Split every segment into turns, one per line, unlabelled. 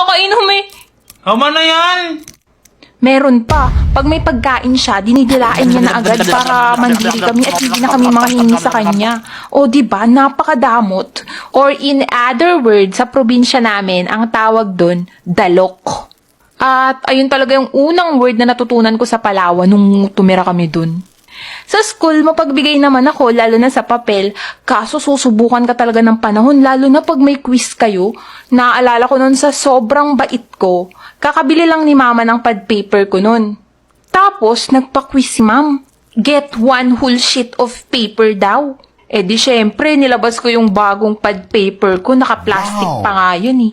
nakakainom eh.
Tama na yan!
Meron pa. Pag may pagkain siya, dinidilain niya na agad para mandiri kami at hindi na kami manghingi sa kanya. O diba, napakadamot. Or in other words, sa probinsya namin, ang tawag doon, dalok. At ayun talaga yung unang word na natutunan ko sa Palawan nung tumira kami doon. Sa school, mapagbigay naman ako, lalo na sa papel, kaso susubukan ka talaga ng panahon, lalo na pag may quiz kayo. Naaalala ko nun sa sobrang bait ko, kakabili lang ni mama ng pad paper ko nun. Tapos, nagpa-quiz si ma'am. Get one whole sheet of paper daw. Eh di syempre, nilabas ko yung bagong pad paper ko, naka-plastic pa nga yun eh.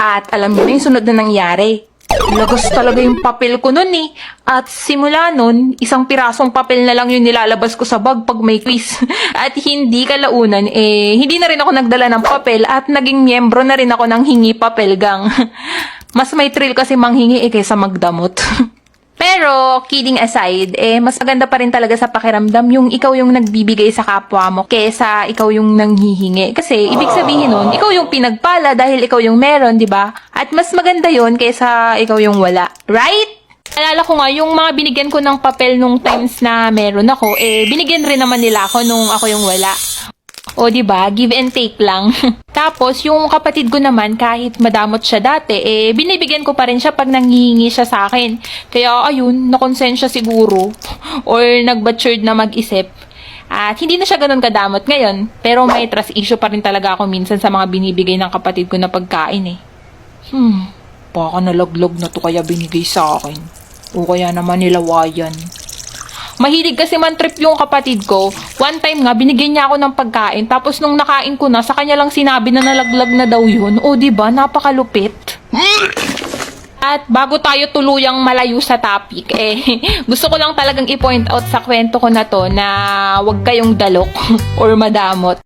At alam niyo na yung sunod na nangyari. Lagos talaga yung papel ko nun eh. At simula nun, isang pirasong papel na lang yung nilalabas ko sa bag pag may quiz. At hindi kalaunan, hindi na rin ako nagdala ng papel at naging miyembro na rin ako ng hingi papel gang. Mas may thrill kasi manghingi kaysa magdamot. Pero, kidding aside, mas maganda pa rin talaga sa pakiramdam yung ikaw yung nagbibigay sa kapwa mo kesa ikaw yung nanghihingi. Kasi, ibig sabihin nun, ikaw yung pinagpala dahil ikaw yung meron, di ba? At mas maganda yon kesa ikaw yung wala. Right? Alala ko nga, yung mga binigyan ko ng papel nung times na meron ako, binigyan rin naman nila ako nung ako yung wala. O diba, give and take lang. Tapos, yung kapatid ko naman, kahit madamot siya dati, binibigyan ko pa rin siya pag nanghihingi siya sa akin. Kaya, ayun, nakonsensya siguro. Or nag-matured na mag-isip. At hindi na siya ganun kadamot ngayon. Pero may trust issue pa rin talaga ako minsan sa mga binibigay ng kapatid ko na pagkain eh. Baka nalaglag na to kaya binigay sa akin. O kaya naman nilawayan. Mahilig kasi man trip yung kapatid ko. One time nga, binigyan niya ako ng pagkain. Tapos nung nakain ko na, sa kanya lang sinabi na nalaglag na daw yun. O diba, napakalupit. At bago tayo tuluyang malayo sa topic, gusto ko lang talagang i-point out sa kwento ko na to na huwag kayong dalok or madamot.